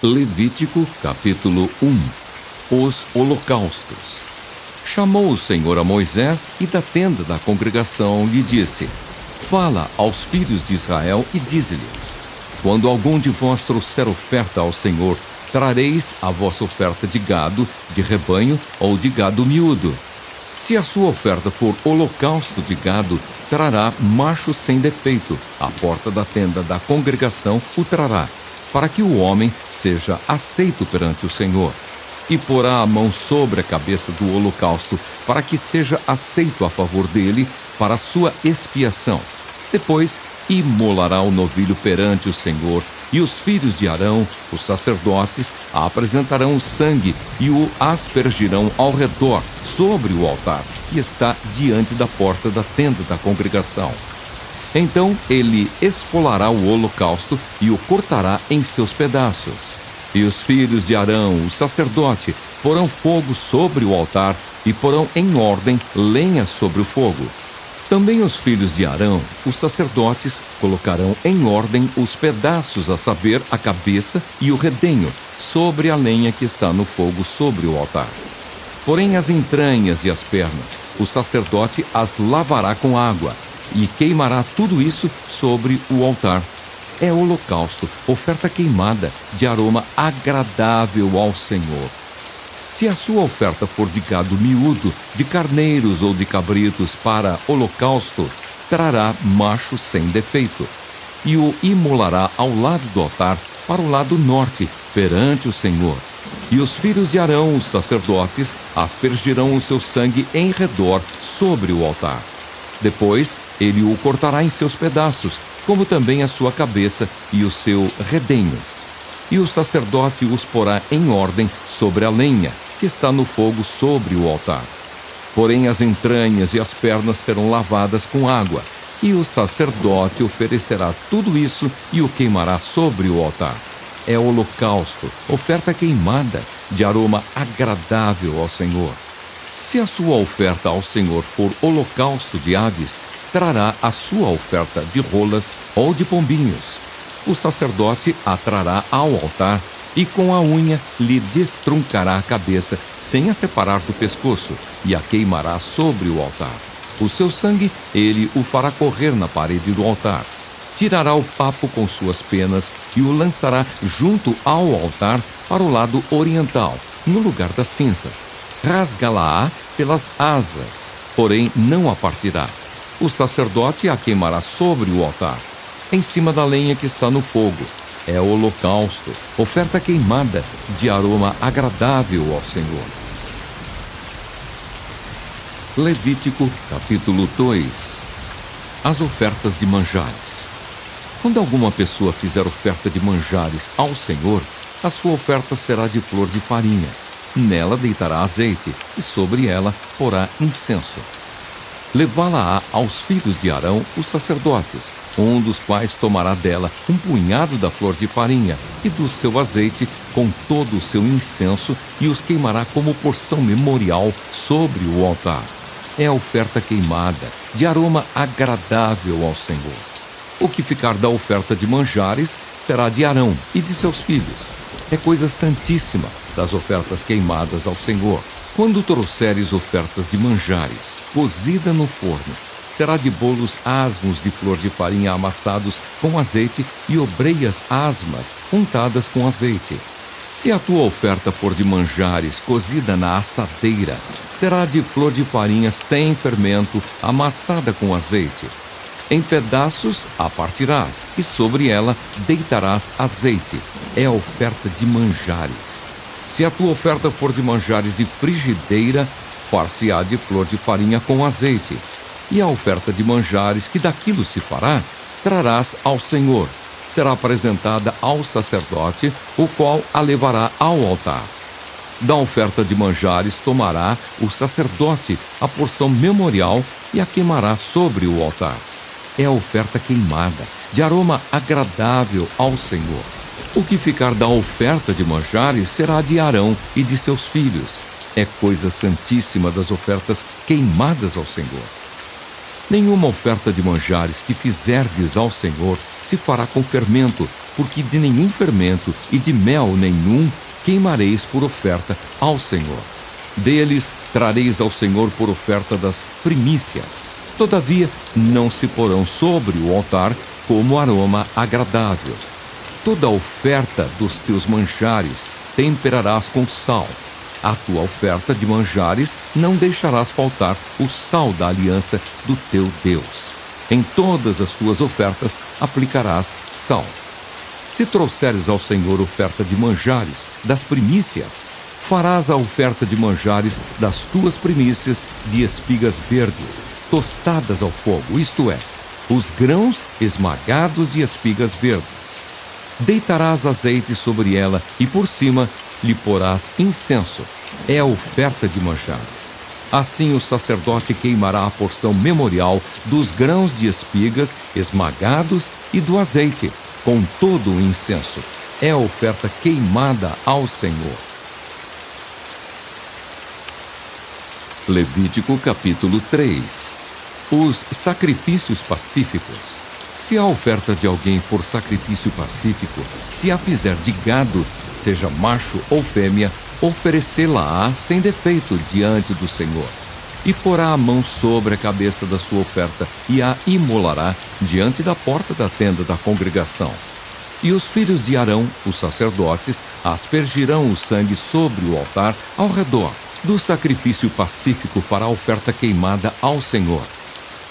Levítico, capítulo 1. Os holocaustos. Chamou o Senhor a Moisés e da tenda da congregação lhe disse: Fala aos filhos de Israel e dize-lhes: Quando algum de vós trouxer oferta ao Senhor, trareis a vossa oferta de gado, de rebanho ou de gado miúdo. Se a sua oferta for holocausto de gado, trará macho sem defeito. A porta da tenda da congregação o trará, para que o homem seja aceito perante o Senhor. E porá a mão sobre a cabeça do holocausto, para que seja aceito a favor dele, para a sua expiação. Depois imolará o novilho perante o Senhor, e os filhos de Arão, os sacerdotes, apresentarão o sangue e o aspergirão ao redor, sobre o altar, que está diante da porta da tenda da congregação. Então ele esfolará o holocausto e o cortará em seus pedaços. E os filhos de Arão, o sacerdote, porão fogo sobre o altar e porão em ordem lenha sobre o fogo. Também os filhos de Arão, os sacerdotes, colocarão em ordem os pedaços, a saber, a cabeça e o redenho, sobre a lenha que está no fogo sobre o altar. Porém as entranhas e as pernas, o sacerdote as lavará com água e queimará tudo isso sobre o altar. É holocausto, oferta queimada, de aroma agradável ao Senhor. Se a sua oferta for de gado miúdo, de carneiros ou de cabritos para holocausto, trará macho sem defeito, e o imolará ao lado do altar, para o lado norte, perante o Senhor. E os filhos de Arão, os sacerdotes, aspergirão o seu sangue em redor sobre o altar. Depois ele o cortará em seus pedaços, como também a sua cabeça e o seu redenho. E o sacerdote os porá em ordem sobre a lenha, que está no fogo sobre o altar. Porém as entranhas e as pernas serão lavadas com água, e o sacerdote oferecerá tudo isso e o queimará sobre o altar. É holocausto, oferta queimada, de aroma agradável ao Senhor. Se a sua oferta ao Senhor for holocausto de aves, trará a sua oferta de rolas ou de pombinhos. O sacerdote a trará ao altar e com a unha lhe destruncará a cabeça, sem a separar do pescoço, e a queimará sobre o altar. O seu sangue ele o fará correr na parede do altar. Tirará o papo com suas penas e o lançará junto ao altar para o lado oriental, no lugar da cinza. Rasgá-la-á pelas asas, porém não a partirá. O sacerdote a queimará sobre o altar, em cima da lenha que está no fogo. É holocausto, oferta queimada, de aroma agradável ao Senhor. Levítico, capítulo 2. As ofertas de manjares. Quando alguma pessoa fizer oferta de manjares ao Senhor, a sua oferta será de flor de farinha. Nela deitará azeite, e sobre ela porá incenso. Levá-la-á aos filhos de Arão, os sacerdotes, um dos quais tomará dela um punhado da flor de farinha e do seu azeite com todo o seu incenso e os queimará como porção memorial sobre o altar. É a oferta queimada, de aroma agradável ao Senhor. O que ficar da oferta de manjares será de Arão e de seus filhos. É coisa santíssima das ofertas queimadas ao Senhor. Quando trouxeres ofertas de manjares, cozida no forno, será de bolos asmos de flor de farinha amassados com azeite e obreias asmas untadas com azeite. Se a tua oferta for de manjares cozida na assadeira, será de flor de farinha sem fermento, amassada com azeite. Em pedaços a partirás, e sobre ela deitarás azeite. É a oferta de manjares. Se a tua oferta for de manjares de frigideira, far-se-á de flor de farinha com azeite. E a oferta de manjares que daquilo se fará, trarás ao Senhor. Será apresentada ao sacerdote, o qual a levará ao altar. Da oferta de manjares tomará o sacerdote a porção memorial e a queimará sobre o altar. É a oferta queimada, de aroma agradável ao Senhor. O que ficar da oferta de manjares será de Arão e de seus filhos. É coisa santíssima das ofertas queimadas ao Senhor. Nenhuma oferta de manjares que fizerdes ao Senhor se fará com fermento, porque de nenhum fermento e de mel nenhum queimareis por oferta ao Senhor. Deles trareis ao Senhor por oferta das primícias. Todavia, não se porão sobre o altar como aroma agradável. Toda oferta dos teus manjares temperarás com sal. A tua oferta de manjares não deixarás faltar o sal da aliança do teu Deus. Em todas as tuas ofertas aplicarás sal. Se trouxeres ao Senhor oferta de manjares das primícias, farás a oferta de manjares das tuas primícias de espigas verdes, tostadas ao fogo, isto é, os grãos esmagados de espigas verdes. Deitarás azeite sobre ela e por cima lhe porás incenso. É a oferta de manjares. Assim o sacerdote queimará a porção memorial dos grãos de espigas esmagados e do azeite, com todo o incenso. É a oferta queimada ao Senhor. Levítico capítulo 3. Os sacrifícios pacíficos. Se a oferta de alguém for sacrifício pacífico, se a fizer de gado, seja macho ou fêmea, oferecê-la-á sem defeito diante do Senhor. E porá a mão sobre a cabeça da sua oferta e a imolará diante da porta da tenda da congregação. E os filhos de Arão, os sacerdotes, aspergirão o sangue sobre o altar ao redor. Do sacrifício pacífico fará a oferta queimada ao Senhor.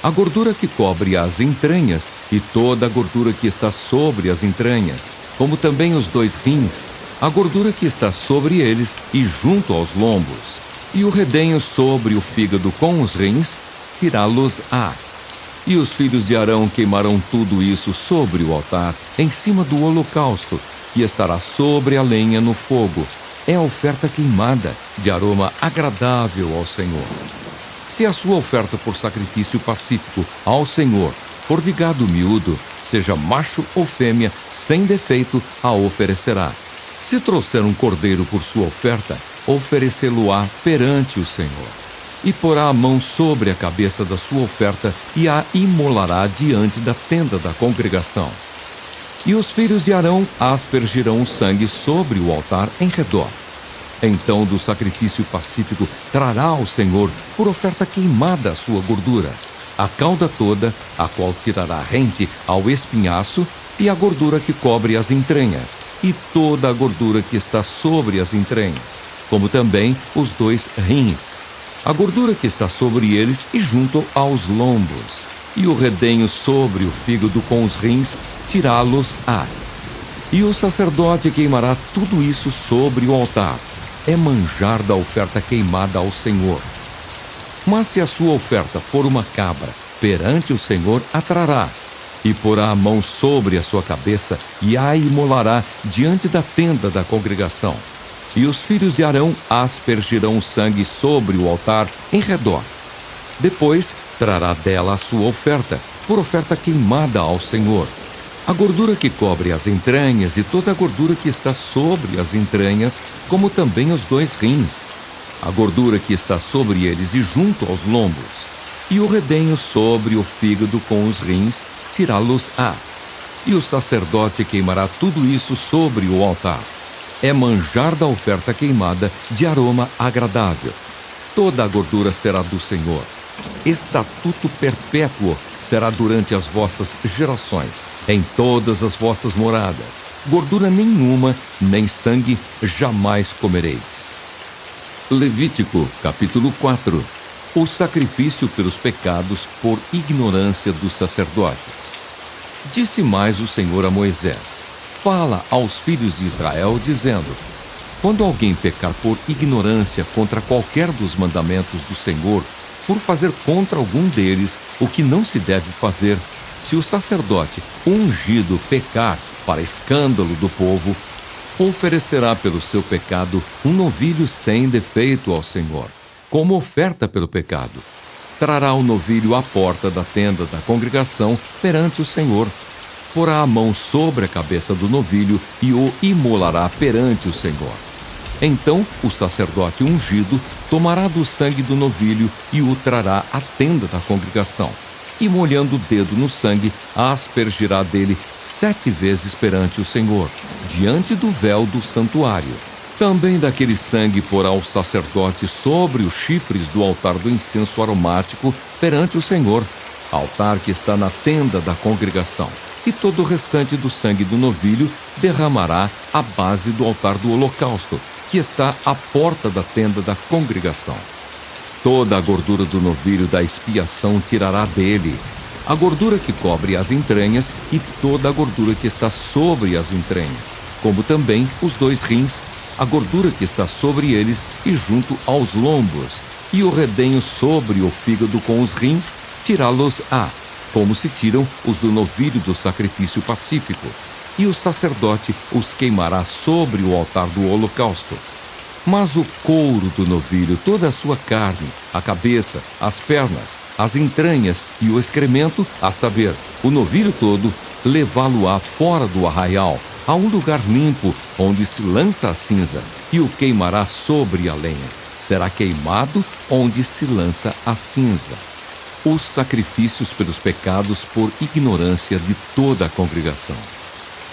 A gordura que cobre as entranhas e toda a gordura que está sobre as entranhas, como também os 2 rins, a gordura que está sobre eles e junto aos lombos, e o redenho sobre o fígado com os rins, tirá-los-á. E os filhos de Arão queimarão tudo isso sobre o altar, em cima do holocausto, que estará sobre a lenha no fogo. É a oferta queimada, de aroma agradável ao Senhor. Se a sua oferta por sacrifício pacífico ao Senhor for de gado miúdo, seja macho ou fêmea, sem defeito a oferecerá. Se trouxer um cordeiro por sua oferta, oferecê-lo-á perante o Senhor. E porá a mão sobre a cabeça da sua oferta e a imolará diante da tenda da congregação. E os filhos de Arão aspergirão o sangue sobre o altar em redor. Então do sacrifício pacífico trará ao Senhor por oferta queimada a sua gordura, a cauda toda, a qual tirará rente ao espinhaço, e a gordura que cobre as entranhas, e toda a gordura que está sobre as entranhas, como também os 2 rins, a gordura que está sobre eles e junto aos lombos, e o redenho sobre o fígado com os rins, tirá-los-á. E o sacerdote queimará tudo isso sobre o altar. É manjar da oferta queimada ao Senhor. Mas se a sua oferta for uma cabra, perante o Senhor a trará, e porá a mão sobre a sua cabeça e a imolará diante da tenda da congregação. E os filhos de Arão aspergirão o sangue sobre o altar em redor. Depois trará dela a sua oferta, por oferta queimada ao Senhor. A gordura que cobre as entranhas e toda a gordura que está sobre as entranhas, como também os 2 rins, a gordura que está sobre eles e junto aos lombos, e o redenho sobre o fígado com os rins, tirá-los-á. E o sacerdote queimará tudo isso sobre o altar. É manjar da oferta queimada de aroma agradável. Toda a gordura será do Senhor. Estatuto perpétuo será durante as vossas gerações, em todas as vossas moradas. Gordura nenhuma, nem sangue jamais comereis. Levítico, capítulo 4. O sacrifício pelos pecados por ignorância dos sacerdotes. Disse mais o Senhor a Moisés: fala aos filhos de Israel, dizendo: quando alguém pecar por ignorância contra qualquer dos mandamentos do Senhor, por fazer contra algum deles o que não se deve fazer, se o sacerdote ungido pecar para escândalo do povo, oferecerá pelo seu pecado um novilho sem defeito ao Senhor, como oferta pelo pecado. Trará o novilho à porta da tenda da congregação perante o Senhor. Porá a mão sobre a cabeça do novilho e o imolará perante o Senhor. Então o sacerdote ungido tomará do sangue do novilho e o trará à tenda da congregação. e, molhando o dedo no sangue, aspergirá dele 7 vezes perante o Senhor, diante do véu do santuário. Também daquele sangue porá o sacerdote sobre os chifres do altar do incenso aromático perante o Senhor, altar que está na tenda da congregação. E todo o restante do sangue do novilho derramará à base do altar do holocausto, que está à porta da tenda da congregação. Toda a gordura do novilho da expiação tirará dele, a gordura que cobre as entranhas e toda a gordura que está sobre as entranhas, como também os 2 rins, a gordura que está sobre eles e junto aos lombos, e o redenho sobre o fígado com os rins, tirá-los-á, como se tiram os do novilho do sacrifício pacífico, e o sacerdote os queimará sobre o altar do holocausto. Mas o couro do novilho, toda a sua carne, a cabeça, as pernas, as entranhas e o excremento, a saber, o novilho todo, levá-lo-á fora do arraial, a um lugar limpo, onde se lança a cinza, e o queimará sobre a lenha. Será queimado onde se lança a cinza. Os sacrifícios pelos pecados por ignorância de toda a congregação.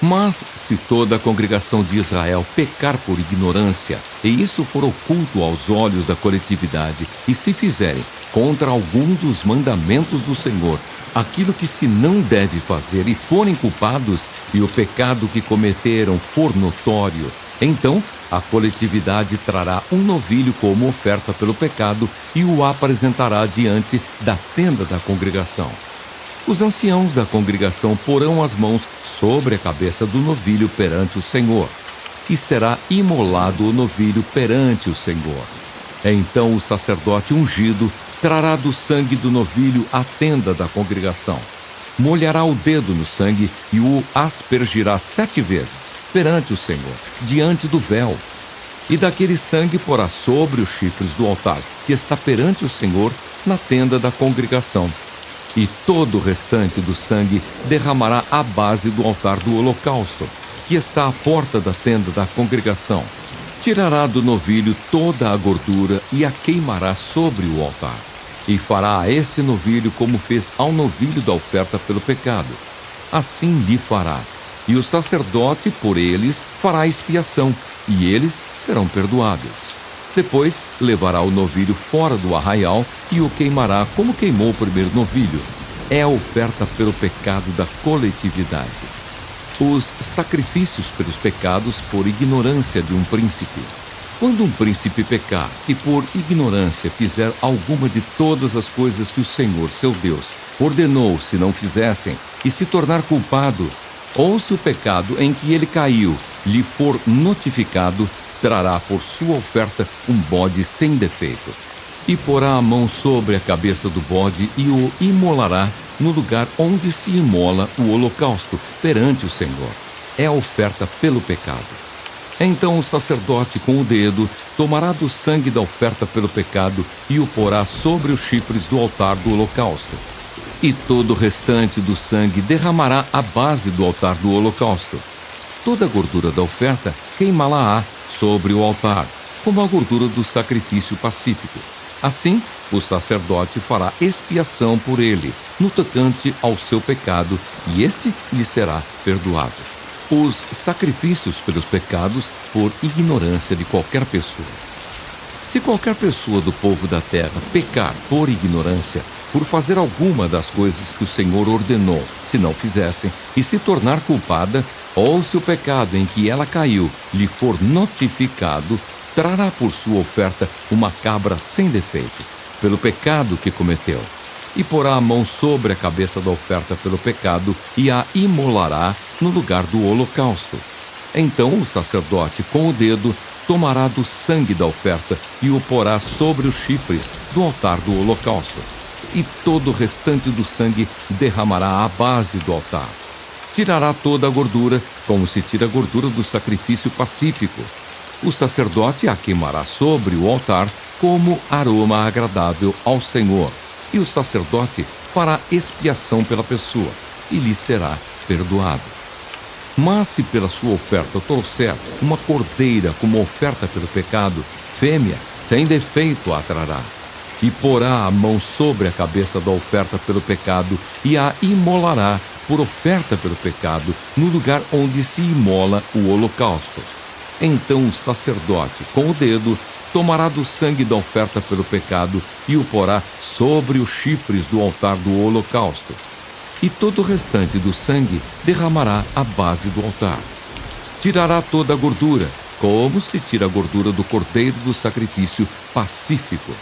Mas se toda a congregação de Israel pecar por ignorância, e isso for oculto aos olhos da coletividade, e se fizerem contra algum dos mandamentos do Senhor, aquilo que se não deve fazer, e forem culpados, e o pecado que cometeram for notório, então a coletividade trará um novilho como oferta pelo pecado e o apresentará diante da tenda da congregação. Os anciãos da congregação porão as mãos sobre a cabeça do novilho perante o Senhor, e será imolado o novilho perante o Senhor. Então o sacerdote ungido trará do sangue do novilho a tenda da congregação, molhará o dedo no sangue e o aspergirá 7 vezes perante o Senhor, diante do véu. E daquele sangue porá sobre os chifres do altar, que está perante o Senhor, na tenda da congregação. E todo o restante do sangue derramará à base do altar do holocausto, que está à porta da tenda da congregação. Tirará do novilho toda a gordura e a queimará sobre o altar. E fará a este novilho como fez ao novilho da oferta pelo pecado. Assim lhe fará. E o sacerdote por eles fará expiação, e eles serão perdoados. Depois levará o novilho fora do arraial e o queimará como queimou o primeiro novilho. É a oferta pelo pecado da coletividade. Os sacrifícios pelos pecados por ignorância de um príncipe. Quando um príncipe pecar e por ignorância fizer alguma de todas as coisas que o Senhor, seu Deus, ordenou se não fizessem, e se tornar culpado, ou se o pecado em que ele caiu lhe for notificado, trará por sua oferta um bode sem defeito. E porá a mão sobre a cabeça do bode e o imolará no lugar onde se imola o holocausto, perante o Senhor. É a oferta pelo pecado. Então o sacerdote com o dedo tomará do sangue da oferta pelo pecado e o porá sobre os chifres do altar do holocausto. E todo o restante do sangue derramará à base do altar do holocausto. Toda a gordura da oferta queimá-la-á sobre o altar, como a gordura do sacrifício pacífico. Assim, o sacerdote fará expiação por ele, no tocante ao seu pecado, e este lhe será perdoado. Os sacrifícios pelos pecados por ignorância de qualquer pessoa. Se qualquer pessoa do povo da terra pecar por ignorância, por fazer alguma das coisas que o Senhor ordenou, se não fizessem, e se tornar culpada, ou se o pecado em que ela caiu lhe for notificado, trará por sua oferta uma cabra sem defeito, pelo pecado que cometeu, e porá a mão sobre a cabeça da oferta pelo pecado e a imolará no lugar do holocausto. Então o sacerdote, com o dedo, tomará do sangue da oferta e o porá sobre os chifres do altar do holocausto. E todo o restante do sangue derramará à base do altar. Tirará toda a gordura, como se tira a gordura do sacrifício pacífico. O sacerdote a queimará sobre o altar como aroma agradável ao Senhor. E o sacerdote fará expiação pela pessoa, e lhe será perdoado. Mas se pela sua oferta trouxer uma cordeira como oferta pelo pecado, fêmea, sem defeito a trará. e porá a mão sobre a cabeça da oferta pelo pecado e a imolará por oferta pelo pecado no lugar onde se imola o holocausto. Então o sacerdote, com o dedo, tomará do sangue da oferta pelo pecado e o porá sobre os chifres do altar do holocausto. E todo o restante do sangue derramará à base do altar. Tirará toda a gordura, como se tira a gordura do cordeiro do sacrifício pacífico.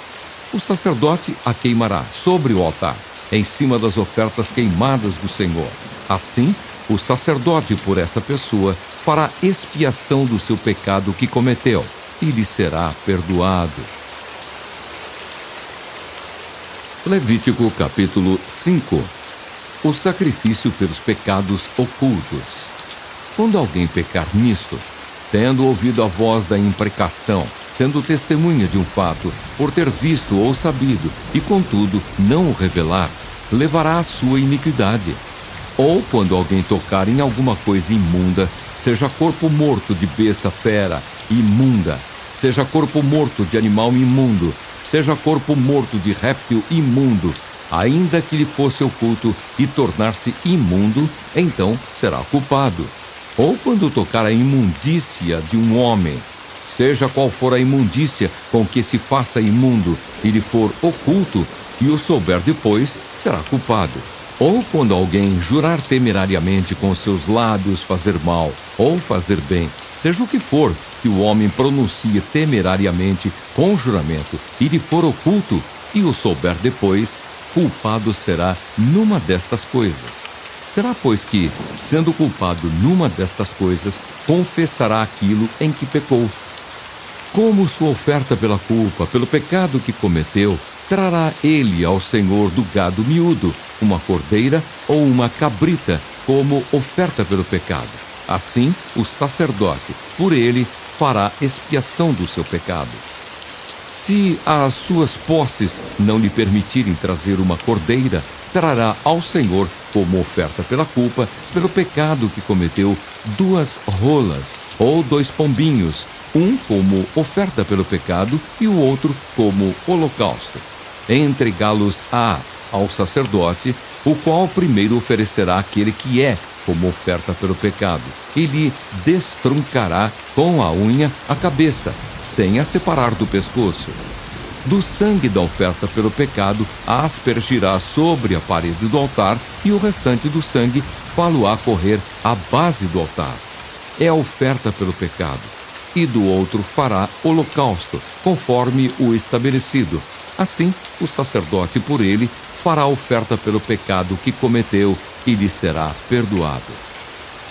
O sacerdote a queimará sobre o altar, em cima das ofertas queimadas do Senhor. Assim, o sacerdote por essa pessoa fará expiação do seu pecado que cometeu, e lhe será perdoado. Levítico capítulo 5. O sacrifício pelos pecados ocultos. Quando alguém pecar nisto, tendo ouvido a voz da imprecação, sendo testemunha de um fato, por ter visto ou sabido, e contudo não o revelar, levará a sua iniquidade. Ou quando alguém tocar em alguma coisa imunda, seja corpo morto de besta fera, imunda, seja corpo morto de animal imundo, seja corpo morto de réptil imundo, ainda que lhe fosse oculto e tornar-se imundo, então será culpado. Ou quando tocar a imundícia de um homem, seja qual for a imundícia com que se faça imundo, e lhe for oculto, e o souber depois, será culpado. Ou quando alguém jurar temerariamente com seus lábios fazer mal, ou fazer bem, seja o que for, que o homem pronuncie temerariamente com juramento, e lhe for oculto, e o souber depois, culpado será numa destas coisas. Será, pois, que, sendo culpado numa destas coisas, confessará aquilo em que pecou. Como sua oferta pela culpa, pelo pecado que cometeu, trará ele ao Senhor do gado miúdo, uma cordeira ou uma cabrita, como oferta pelo pecado. Assim, o sacerdote, por ele, fará expiação do seu pecado. Se as suas posses não lhe permitirem trazer uma cordeira, trará ao Senhor, como oferta pela culpa, pelo pecado que cometeu, 2 rolas ou 2 pombinhos, um como oferta pelo pecado e o outro como holocausto. Entregá-los-á ao sacerdote, o qual primeiro oferecerá aquele que é como oferta pelo pecado, e lhe destruncará com a unha a cabeça, sem a separar do pescoço. Do sangue da oferta pelo pecado a aspergirá sobre a parede do altar, e o restante do sangue fá-lo-á correr à base do altar. É a oferta pelo pecado. E do outro fará holocausto, conforme o estabelecido. Assim, o sacerdote por ele fará oferta pelo pecado que cometeu, e lhe será perdoado.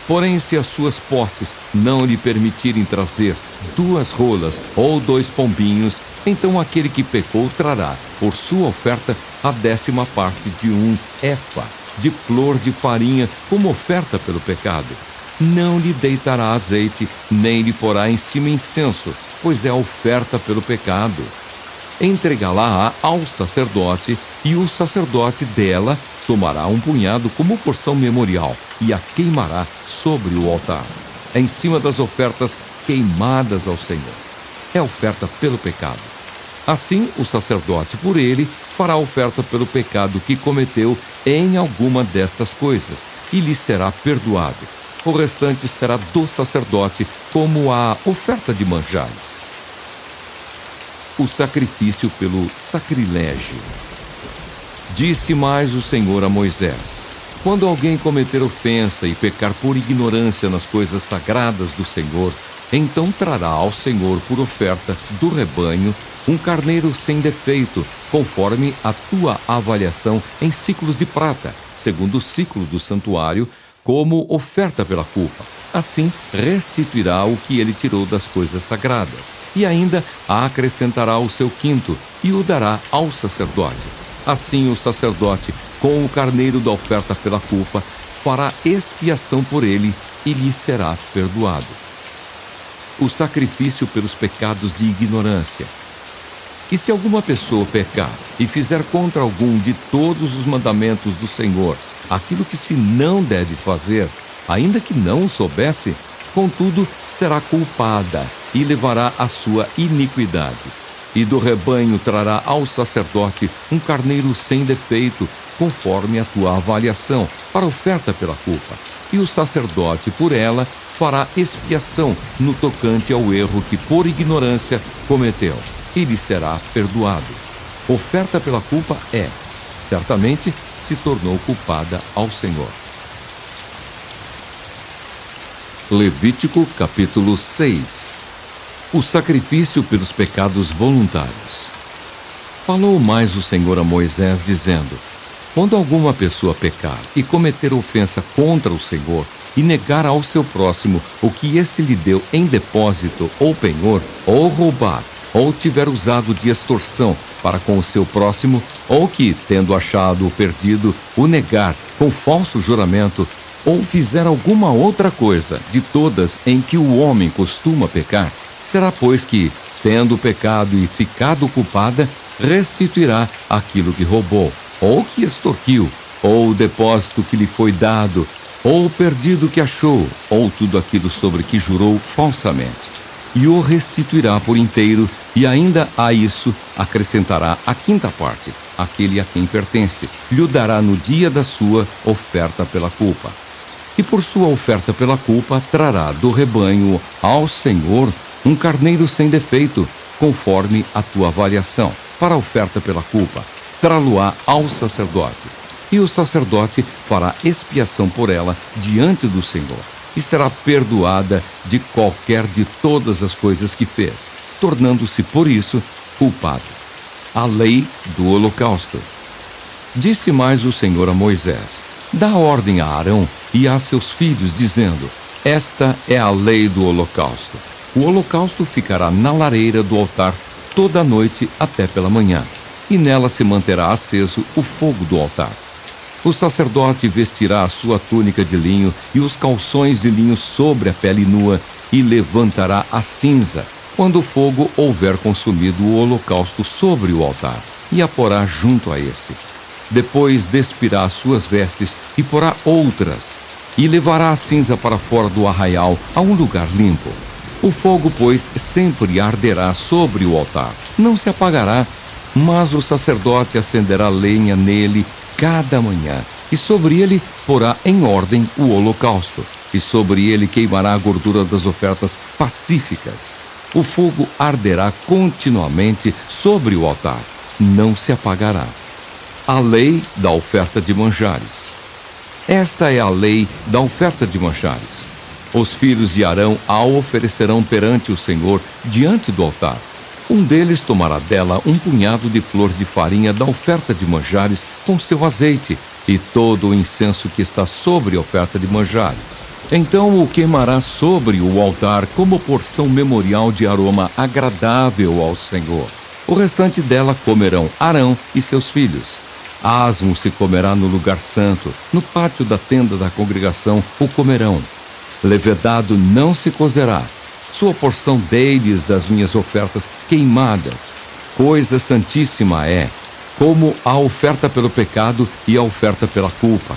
Porém, se as suas posses não lhe permitirem trazer 2 rolas ou 2 pombinhos, então aquele que pecou trará, por sua oferta, a 10ª parte de um efa de flor de farinha como oferta pelo pecado. Não lhe deitará azeite, nem lhe porá em cima incenso, pois é oferta pelo pecado. Entregá-la ao sacerdote, e o sacerdote dela tomará um punhado como porção memorial e a queimará sobre o altar, em cima das ofertas queimadas ao Senhor. É oferta pelo pecado. Assim, o sacerdote por ele fará oferta pelo pecado que cometeu em alguma destas coisas, e lhe será perdoado. O restante será do sacerdote, como a oferta de manjares. O sacrifício pelo sacrilégio. Disse mais o Senhor a Moisés: quando alguém cometer ofensa e pecar por ignorância nas coisas sagradas do Senhor, então trará ao Senhor por oferta do rebanho um carneiro sem defeito, conforme a tua avaliação em ciclos de prata, segundo o ciclo do santuário, como oferta pela culpa. Assim restituirá o que ele tirou das coisas sagradas, e ainda acrescentará o seu quinto, e o dará ao sacerdote. Assim o sacerdote, com o carneiro da oferta pela culpa, fará expiação por ele, e lhe será perdoado. O sacrifício pelos pecados de ignorância. E se alguma pessoa pecar e fizer contra algum de todos os mandamentos do Senhor aquilo que se não deve fazer, ainda que não o soubesse, contudo será culpada e levará a sua iniquidade. E do rebanho trará ao sacerdote um carneiro sem defeito, conforme a tua avaliação, para oferta pela culpa. E o sacerdote, por ela, fará expiação no tocante ao erro que, por ignorância, cometeu, e lhe será perdoado. Oferta pela culpa certamente se tornou culpada ao Senhor. Levítico capítulo 6. O sacrifício pelos pecados voluntários. Falou mais o Senhor a Moisés, dizendo: quando alguma pessoa pecar e cometer ofensa contra o Senhor, e negar ao seu próximo o que esse lhe deu em depósito ou penhor, ou roubar, ou tiver usado de extorsão para com o seu próximo, ou que, tendo achado o perdido, o negar com falso juramento, ou fizer alguma outra coisa de todas em que o homem costuma pecar, será, pois, que, tendo pecado e ficado culpada, restituirá aquilo que roubou, ou que extorquiu, ou o depósito que lhe foi dado, ou o perdido que achou, ou tudo aquilo sobre que jurou falsamente. E o restituirá por inteiro, e ainda a isso acrescentará a quinta parte, aquele a quem pertence, lhe o dará no dia da sua oferta pela culpa. E por sua oferta pela culpa trará do rebanho ao Senhor um carneiro sem defeito, conforme a tua avaliação, para a oferta pela culpa. Trá-lo-á ao sacerdote. E o sacerdote fará expiação por ela diante do Senhor, e será perdoada de qualquer de todas as coisas que fez, tornando-se por isso culpado. A lei do holocausto. Disse mais o Senhor a Moisés: dá ordem a Arão e a seus filhos, dizendo: esta é a lei do holocausto. O holocausto ficará na lareira do altar toda a noite até pela manhã, e nela se manterá aceso o fogo do altar. O sacerdote vestirá a sua túnica de linho e os calções de linho sobre a pele nua, e levantará a cinza, quando o fogo houver consumido o holocausto sobre o altar, e a porá junto a esse. Depois despirá as suas vestes e porá outras, e levará a cinza para fora do arraial, a um lugar limpo. O fogo, pois, sempre arderá sobre o altar, não se apagará, mas o sacerdote acenderá lenha nele cada manhã, e sobre ele porá em ordem o holocausto, e sobre ele queimará a gordura das ofertas pacíficas. O fogo arderá continuamente sobre o altar, não se apagará. A lei da oferta de manjares. Esta é a lei da oferta de manjares. Os filhos de Arão a oferecerão perante o Senhor diante do altar. Um deles tomará dela um punhado de flor de farinha da oferta de manjares com seu azeite e todo o incenso que está sobre a oferta de manjares. Então o queimará sobre o altar como porção memorial de aroma agradável ao Senhor. O restante dela comerão Arão e seus filhos. Asmo se comerá no lugar santo, no pátio da tenda da congregação o comerão. Levedado não se cozerá. Sua porção deles das minhas ofertas queimadas. Coisa santíssima é, como a oferta pelo pecado e a oferta pela culpa.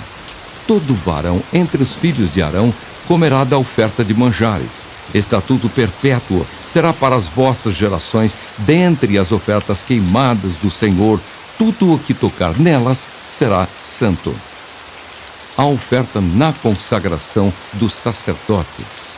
Todo varão entre os filhos de Arão comerá da oferta de manjares. Estatuto perpétuo será para as vossas gerações, dentre as ofertas queimadas do Senhor, tudo o que tocar nelas será santo. A oferta na consagração dos sacerdotes.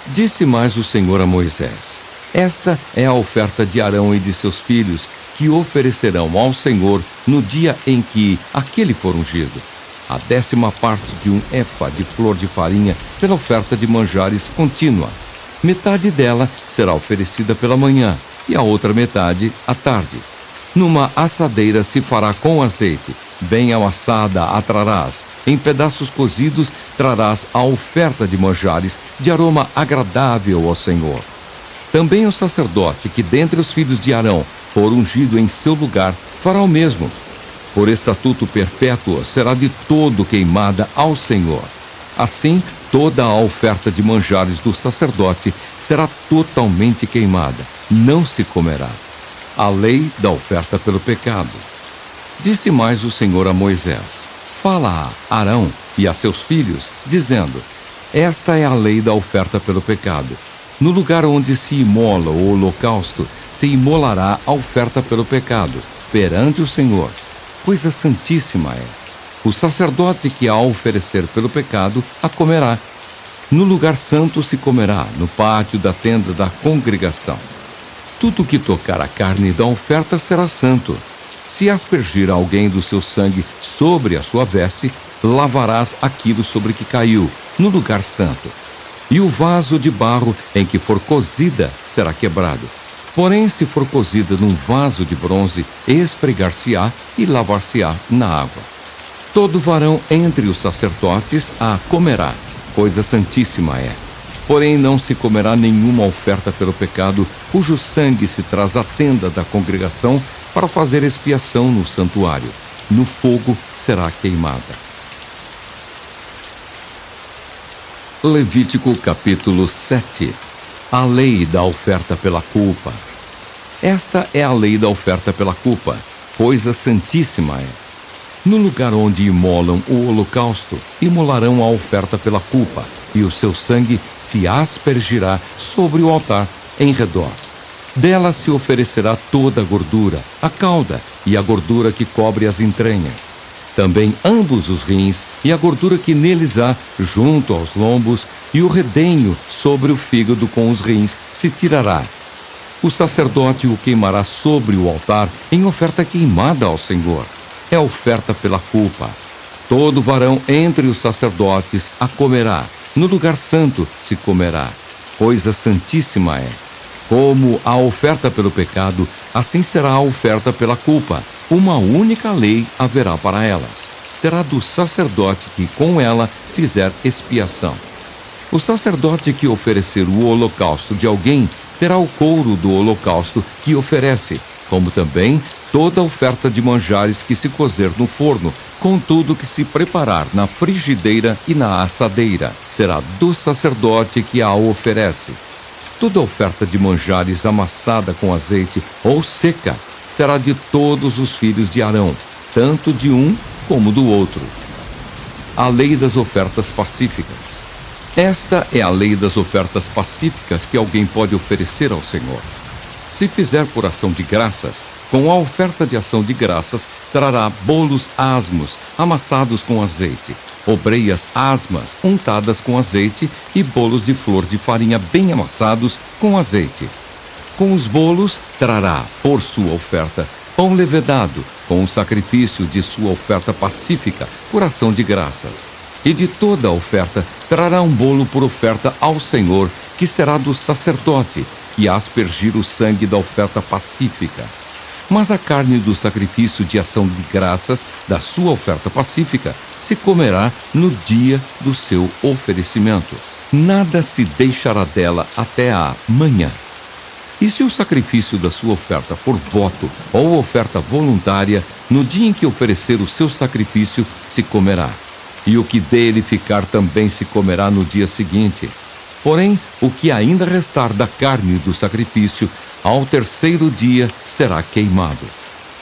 Disse mais o Senhor a Moisés: esta é a oferta de Arão e de seus filhos, que oferecerão ao Senhor no dia em que aquele for ungido. A 10ª parte de um efa de flor de farinha pela oferta de manjares contínua. Metade dela será oferecida pela manhã, e a outra metade à tarde. Numa assadeira se fará com azeite, bem amassada a trarás, em pedaços cozidos trarás a oferta de manjares, de aroma agradável ao Senhor. Também o sacerdote, que dentre os filhos de Arão for ungido em seu lugar, fará o mesmo. Por estatuto perpétuo será de todo queimada ao Senhor. Assim, toda a oferta de manjares do sacerdote será totalmente queimada, não se comerá. A lei da oferta pelo pecado. Disse mais o Senhor a Moisés: fala a Arão e a seus filhos, dizendo: esta é a lei da oferta pelo pecado. No lugar onde se imola o holocausto, se imolará a oferta pelo pecado, perante o Senhor. Coisa santíssima é. O sacerdote que a oferecer pelo pecado a comerá. No lugar santo se comerá, no pátio da tenda da congregação. Tudo que tocar a carne da oferta será santo. Se aspergir alguém do seu sangue sobre a sua veste, lavarás aquilo sobre que caiu, no lugar santo. E o vaso de barro em que for cozida será quebrado. Porém, se for cozida num vaso de bronze, esfregar-se-á e lavar-se-á na água. Todo varão entre os sacerdotes a comerá, coisa santíssima é. Porém, não se comerá nenhuma oferta pelo pecado, cujo sangue se traz à tenda da congregação para fazer expiação no santuário. No fogo será queimada. Levítico capítulo 7. A lei da oferta pela culpa. Esta é a lei da oferta pela culpa, coisa santíssima é. No lugar onde imolam o holocausto, imolarão a oferta pela culpa, e o seu sangue se aspergirá sobre o altar em redor. Dela se oferecerá toda a gordura, a cauda e a gordura que cobre as entranhas. Também ambos os rins e a gordura que neles há, junto aos lombos, e o redenho sobre o fígado com os rins se tirará. O sacerdote o queimará sobre o altar em oferta queimada ao Senhor. É oferta pela culpa. Todo varão entre os sacerdotes a comerá. No lugar santo se comerá. Coisa santíssima é. Como a oferta pelo pecado, assim será a oferta pela culpa. Uma única lei haverá para elas. Será do sacerdote que com ela fizer expiação. O sacerdote que oferecer o holocausto de alguém terá o couro do holocausto que oferece, como também toda oferta de manjares que se cozer no forno, com tudo que se preparar na frigideira e na assadeira, será do sacerdote que a oferece. Toda oferta de manjares amassada com azeite ou seca será de todos os filhos de Arão, tanto de um como do outro. A lei das ofertas pacíficas. Esta é a lei das ofertas pacíficas que alguém pode oferecer ao Senhor. Se fizer por ação de graças, com a oferta de ação de graças, trará bolos asmos, amassados com azeite, obreias asmas, untadas com azeite, e bolos de flor de farinha bem amassados com azeite. Com os bolos, trará, por sua oferta, pão levedado, com o sacrifício de sua oferta pacífica, por ação de graças. E de toda a oferta, trará um bolo por oferta ao Senhor, que será do sacerdote, que aspergir o sangue da oferta pacífica. Mas a carne do sacrifício de ação de graças, da sua oferta pacífica, se comerá no dia do seu oferecimento. Nada se deixará dela até a manhã. E se o sacrifício da sua oferta for voto ou oferta voluntária, no dia em que oferecer o seu sacrifício, se comerá. E o que dele ficar também se comerá no dia seguinte. Porém, o que ainda restar da carne do sacrifício, ao terceiro dia será queimado.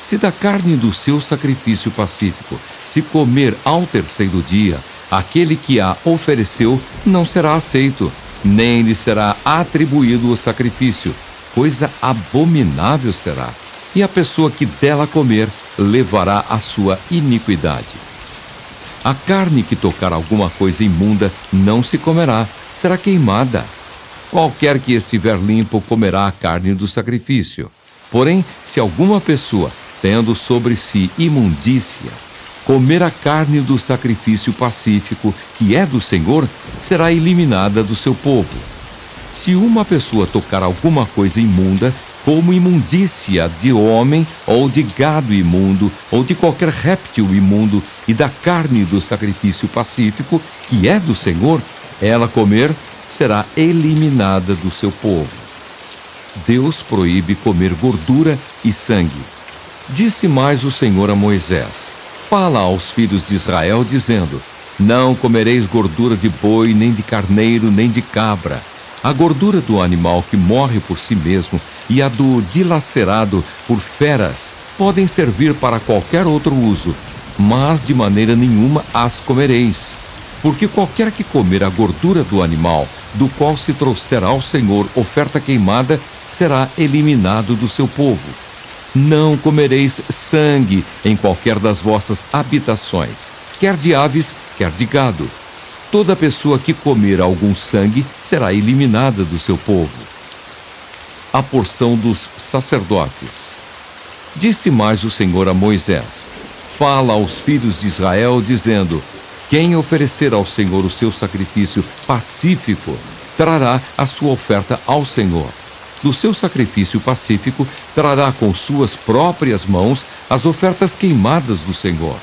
Se da carne do seu sacrifício pacífico se comer ao terceiro dia, aquele que a ofereceu não será aceito, nem lhe será atribuído o sacrifício. Coisa abominável será, e a pessoa que dela comer levará a sua iniquidade. A carne que tocar alguma coisa imunda não se comerá, será queimada. Qualquer que estiver limpo comerá a carne do sacrifício. Porém, se alguma pessoa, tendo sobre si imundícia, comer a carne do sacrifício pacífico, que é do Senhor, será eliminada do seu povo. Se uma pessoa tocar alguma coisa imunda, como imundícia de homem, ou de gado imundo, ou de qualquer réptil imundo, e da carne do sacrifício pacífico, que é do Senhor, ela comer, será eliminada do seu povo. Deus proíbe comer gordura e sangue. Disse mais o Senhor a Moisés: fala aos filhos de Israel, dizendo: não comereis gordura de boi, nem de carneiro, nem de cabra. A gordura do animal que morre por si mesmo e a do dilacerado por feras podem servir para qualquer outro uso, mas de maneira nenhuma as comereis. Porque qualquer que comer a gordura do animal, do qual se trouxer ao Senhor oferta queimada, será eliminado do seu povo. Não comereis sangue em qualquer das vossas habitações, quer de aves, quer de gado. Toda pessoa que comer algum sangue será eliminada do seu povo. A porção dos sacerdotes. Disse mais o Senhor a Moisés: fala aos filhos de Israel, dizendo: quem oferecer ao Senhor o seu sacrifício pacífico, trará a sua oferta ao Senhor. Do seu sacrifício pacífico, trará com suas próprias mãos as ofertas queimadas do Senhor.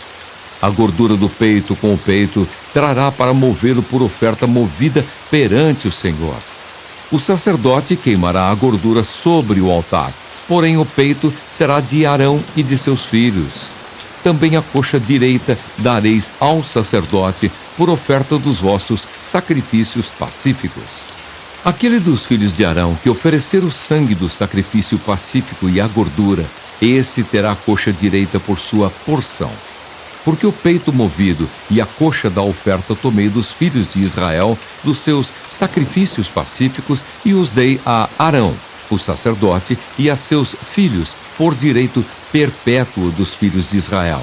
A gordura do peito com o peito trará para movê-lo por oferta movida perante o Senhor. O sacerdote queimará a gordura sobre o altar, porém o peito será de Arão e de seus filhos. Também a coxa direita dareis ao sacerdote por oferta dos vossos sacrifícios pacíficos. Aquele dos filhos de Arão que oferecer o sangue do sacrifício pacífico e a gordura, esse terá a coxa direita por sua porção. Porque o peito movido e a coxa da oferta tomei dos filhos de Israel, dos seus sacrifícios pacíficos, e os dei a Arão, o sacerdote, e a seus filhos, por direito perpétuo dos filhos de Israel.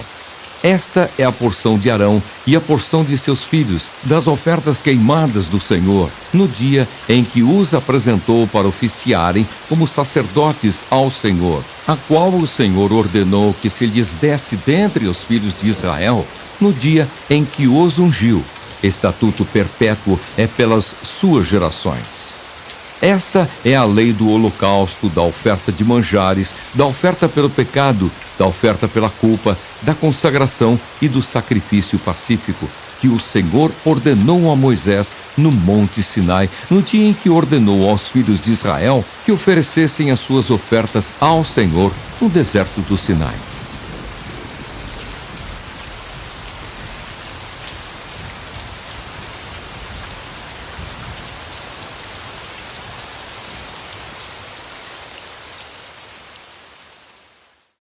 Esta é a porção de Arão e a porção de seus filhos, das ofertas queimadas do Senhor, no dia em que os apresentou para oficiarem como sacerdotes ao Senhor, a qual o Senhor ordenou que se lhes desse dentre os filhos de Israel, no dia em que os ungiu. Estatuto perpétuo é pelas suas gerações. Esta é a lei do holocausto, da oferta de manjares, da oferta pelo pecado, da oferta pela culpa, da consagração e do sacrifício pacífico, que o Senhor ordenou a Moisés no Monte Sinai, no dia em que ordenou aos filhos de Israel que oferecessem as suas ofertas ao Senhor no deserto do Sinai.